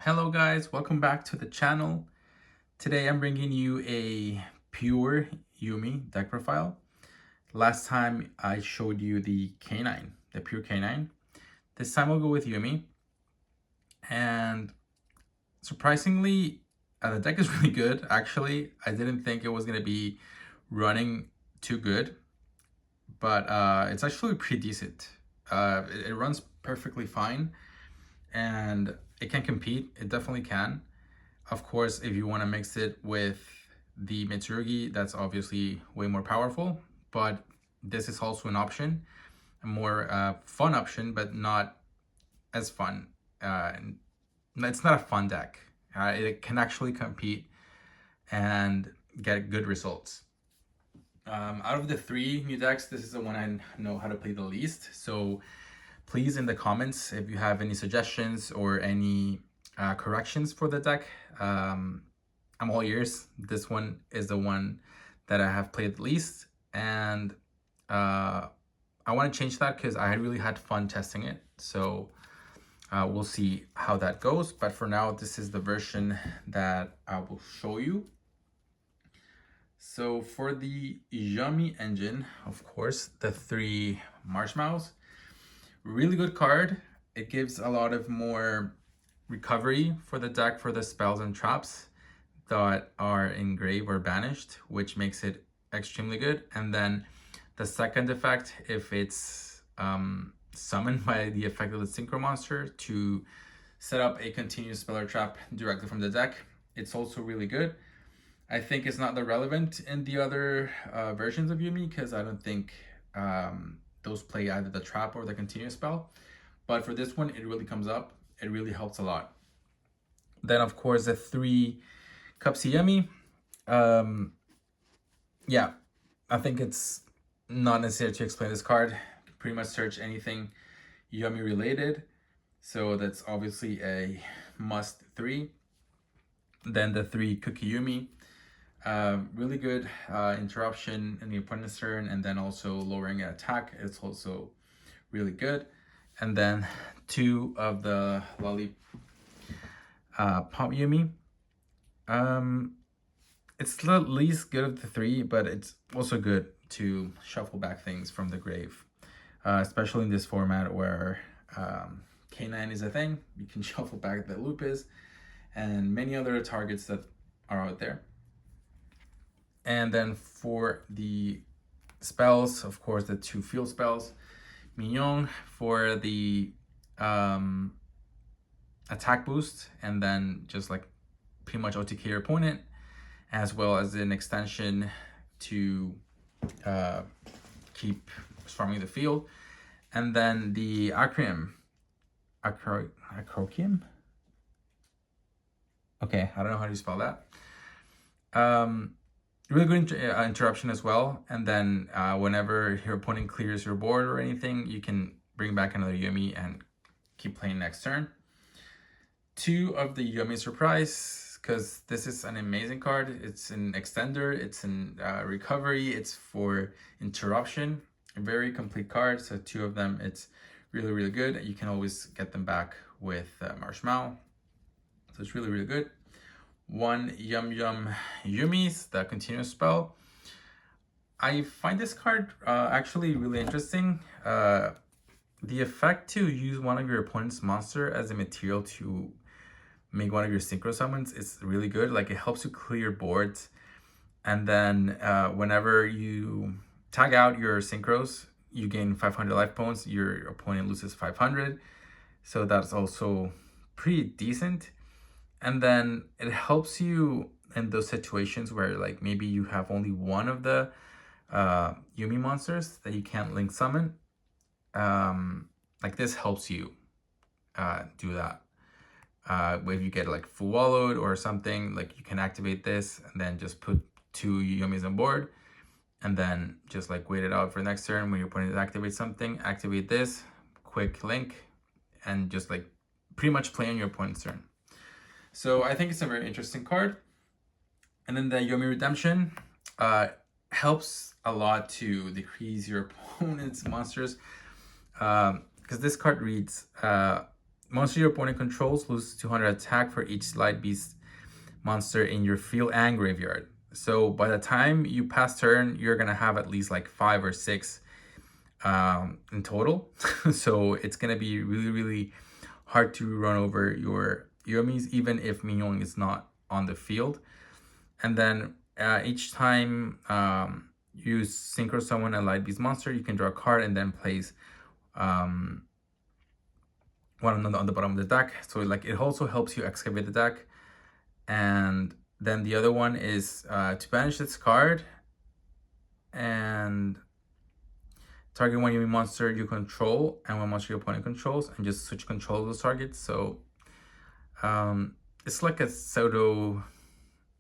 Hello guys, welcome back to the channel. Today I'm bringing you a pure Yuumi deck profile. Last time I showed you the K9, the pure K9. This time I'll go with Yuumi. And surprisingly, the deck is really good. Actually, I didn't think it was going to be running too good, but it's actually pretty decent. It runs perfectly fine and it can compete. It definitely can. Of course, if you want to mix it with the Mitsurugi, that's obviously way more powerful, but this is also an option, a more fun option, but not as fun. It's not a fun deck. It can actually compete and get good results. Out of the three new decks, this is the one I know how to play the least. So please, in the comments, if you have any suggestions or any corrections for the deck, I'm all ears. This one is the one that I have played the least, and I want to change that because I really had fun testing it. So we'll see how that goes. But for now, this is the version that I will show you. So for the Yuumi engine, of course, the 3 marshmallows. Really good card. It gives a lot of more recovery for the deck for the spells and traps that are engraved or banished, which makes it extremely good. And then the second effect, if it's summoned by the effect of the synchro monster to set up a continuous spell or trap directly from the deck, it's also really good. I think it's not that relevant in the other versions of Yuumi because I don't think those play either the trap or the continuous spell. But for this one, it really comes up. It really helps a lot. Then, of course, the 3 Cups Yuumi. Yeah, I think it's not necessary to explain this card. You can pretty much search anything Yuumi related. So that's obviously a must 3. Then the 3 Cookie Yuumi. Really good interruption in the opponent's turn, and then also lowering an attack. It's also really good. And then 2 of the Lollipop Yuumi. It's the least good of the 3, but it's also good to shuffle back things from the grave, especially in this format where K9 is a thing. You can shuffle back the Lupus and many other targets that are out there. And then for the spells, of course, the 2 field spells. Mignon for the attack boost, and then just like pretty much OTK your opponent, as well as an extension to keep farming the field. And then the Acrokium. Okay, I don't know how to spell that. Really good interruption as well. And then whenever your opponent clears your board or anything, you can bring back another Yuumi and keep playing next turn. 2 of the Yuumi Surprise, because this is an amazing card. It's an extender, it's in recovery, it's for interruption. A very complete card. So 2 of them, it's really, really good. You can always get them back with Marshmallow. So it's really, really good. 1 Yum Yum Yuumis, the continuous spell. I find this card actually really interesting. The effect to use one of your opponent's monster as a material to make one of your synchro summons is really good. Like, it helps you clear boards. And then whenever you tag out your synchros, you gain 500 life points. Your opponent loses 500. So that's also pretty decent. And then it helps you in those situations where, like, maybe you have only one of the Yuumi monsters that you can't link summon. Like, this helps you do that. If you get like full wallowed or something, like, you can activate this and then just put 2 Yuumis on board, and then just like wait it out for next turn. When your opponent activates something, activate this, quick link, and just like pretty much play on your opponent's turn. So I think it's a very interesting card. And then the Yuumi Redemption helps a lot to decrease your opponent's monsters, because this card reads monster your opponent controls lose 200 attack for each Light Beast monster in your field and graveyard. So by the time you pass turn, you're gonna have at least like 5 or 6 in total. So it's gonna be really, really hard to run over your Yomis, even if Mignon is not on the field. And then each time you synchro summon a Light Beast monster, you can draw a card and then place one on the bottom of the deck. So like it also helps you excavate the deck. And then the other one is to banish this card and target one Yumi monster you control and one monster your opponent controls, and just switch control of those targets. So it's like a pseudo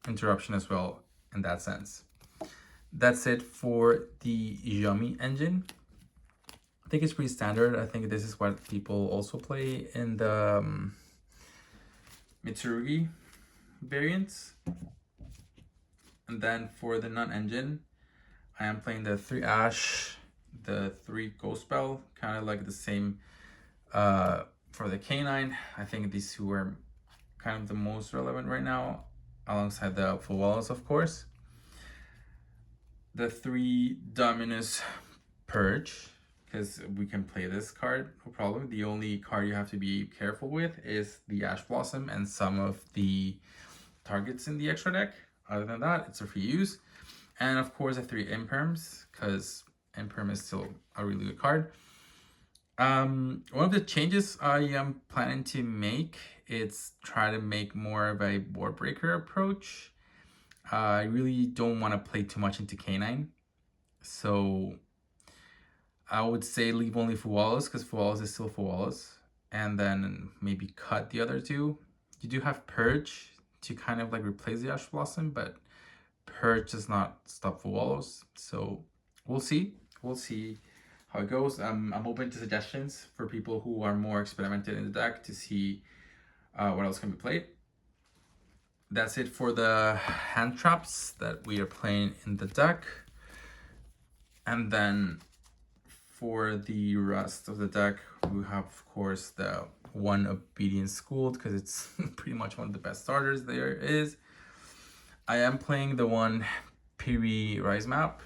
interruption as well in that sense. That's it for the Yumi engine. I think it's pretty standard. I think this is what people also play in the Mitsurugi variants. And then for the non-engine, I am playing the 3 Ash, the 3 Ghost Spell, kind of like the same for the K9. I think these two are kind of the most relevant right now, alongside the Fuwalas, of course. The 3 Dominus Purge, because we can play this card, no problem. The only card you have to be careful with is the Ash Blossom and some of the targets in the extra deck. Other than that, it's a free use. And of course, the 3 Imperms, because Imperm is still a really good card. One of the changes I am planning to make is try to make more of a board breaker approach. I really don't want to play too much into K9. So I would say leave only Fuwalas, because Fuwalas is still Fuwalas. And then maybe cut the other 2. You do have Purge to kind of like replace the Ash Blossom, but Purge does not stop Fuwalas. So we'll see. We'll see how it goes. I'm open to suggestions for people who are more experimented in the deck to see what else can be played. That's it for the hand traps that we are playing in the deck. And then for the rest of the deck, we have, of course, the 1 Obedience Schooled, because it's pretty much one of the best starters there is. I am playing the 1 Piri Rise map.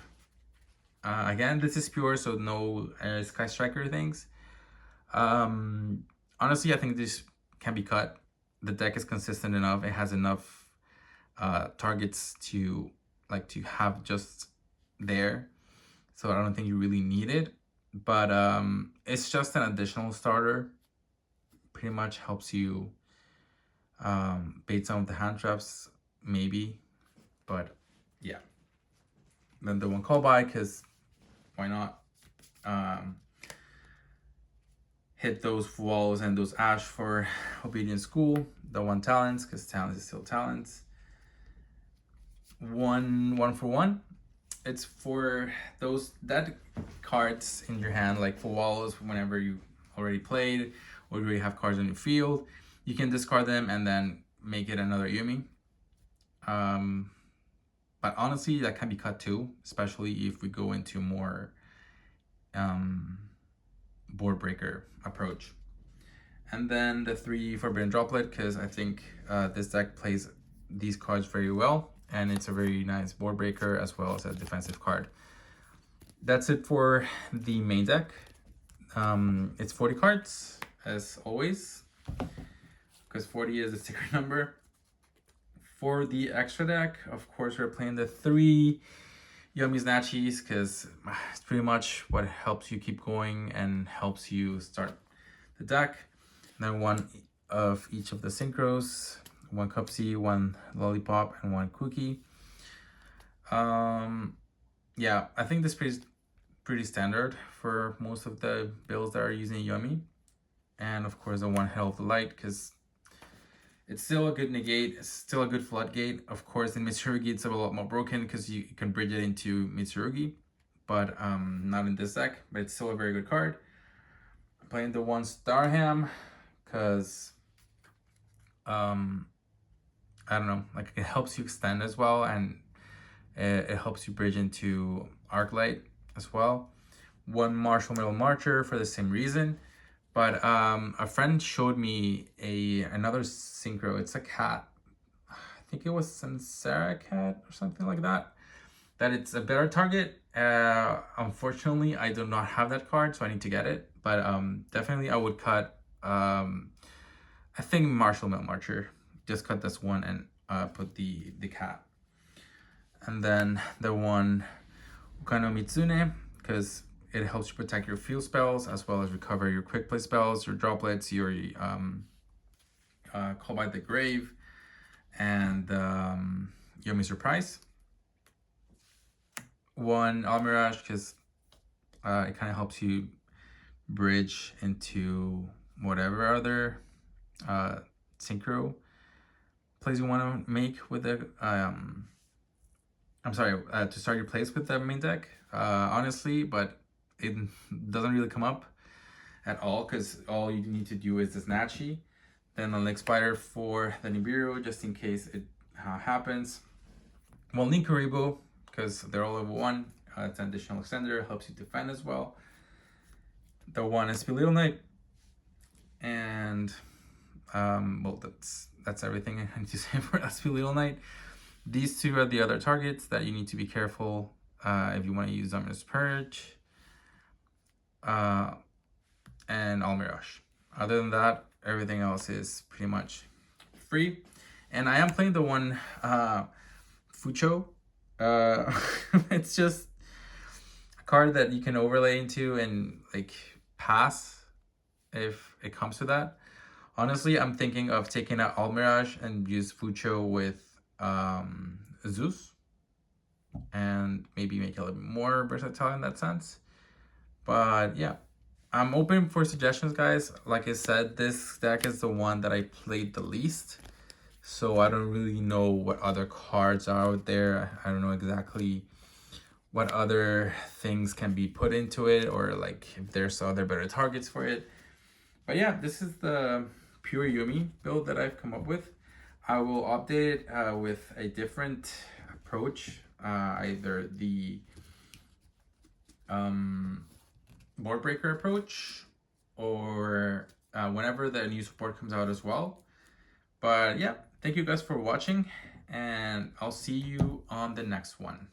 Again, this is pure, so no Sky Striker things. Honestly, I think this can be cut. The deck is consistent enough. It has enough targets to have just there. So I don't think you really need it. But it's just an additional starter. Pretty much helps you bait some of the hand traps, maybe. But yeah. Then the 1 Call By, because why not? Hit those walls and those Ash for Obedience School. The 1 Talents, because Talents is still Talents. 1 for 1. It's for those dead cards in your hand, like for walls, whenever you already played or you already have cards on your field. You can discard them and then make it another Yumi. But honestly, that can be cut too, especially if we go into more board breaker approach. And then the 3 Forbidden Droplet, because I think this deck plays these cards very well, and it's a very nice board breaker as well as a defensive card. That's it for the main deck. It's 40 cards, as always, because 40 is the secret number. For the extra deck, of course, we're playing the 3 Yummy Snatchies, because it's pretty much what helps you keep going and helps you start the deck. Then 1 of each of the synchros, 1 Cupsy, 1 Lollipop, and 1 Cookie. Yeah, I think this is pretty standard for most of the builds that are using Yummy. And of course the 1 Hell of the Light, because it's still a good negate, it's still a good floodgate. Of course in Mitsurugi it's a lot more broken because you can bridge it into Mitsurugi, but not in this deck, but it's still a very good card. I'm playing the 1 Starham because I don't know, like it helps you extend as well, and it helps you bridge into Arclight as well. 1 Martial Metal Marcher for the same reason, But a friend showed me another synchro. It's a cat. I think it was Sansera cat or something like that. That it's a better target. Unfortunately, I do not have that card, so I need to get it. But definitely, I would cut. I think Martial Milk Marcher. Just cut this one and put the cat. And then the one Ukano Mitsune, because it helps you protect your field spells as well as recover your quick play spells, your droplets, your Call by the Grave, and Yomi Surprise. One Almirage, because it kind of helps you bridge into whatever other synchro plays you want to make with the to start your plays with the main deck, honestly, but it doesn't really come up at all because all you need to do is this Nachi, then the Link Spider for the Nibiru just in case it happens. Well, Linkuriboh, because they're all level 1, it's an additional extender, helps you defend as well. The one is Little Knight, and well, that's everything I need to say for SP Little Knight. These two are the other targets that you need to be careful if you want to use Dominus Purge and Almirage. Other than that, everything else is pretty much free. And I am playing the one Fucho. It's just a card that you can overlay into and like pass if it comes to that. Honestly, I'm thinking of taking out Almirage and use Fucho with Zeus and maybe make it a little bit more versatile in that sense. But yeah, I'm open for suggestions, guys. Like I said, this deck is the one that I played the least, so I don't really know what other cards are out there. I don't know exactly what other things can be put into it, or like if there's other better targets for it. But yeah, this is the pure Yuumi build that I've come up with. I will update it with a different approach, either the board breaker approach or whenever the new support comes out as well. But yeah, thank you guys for watching, and I'll see you on the next one.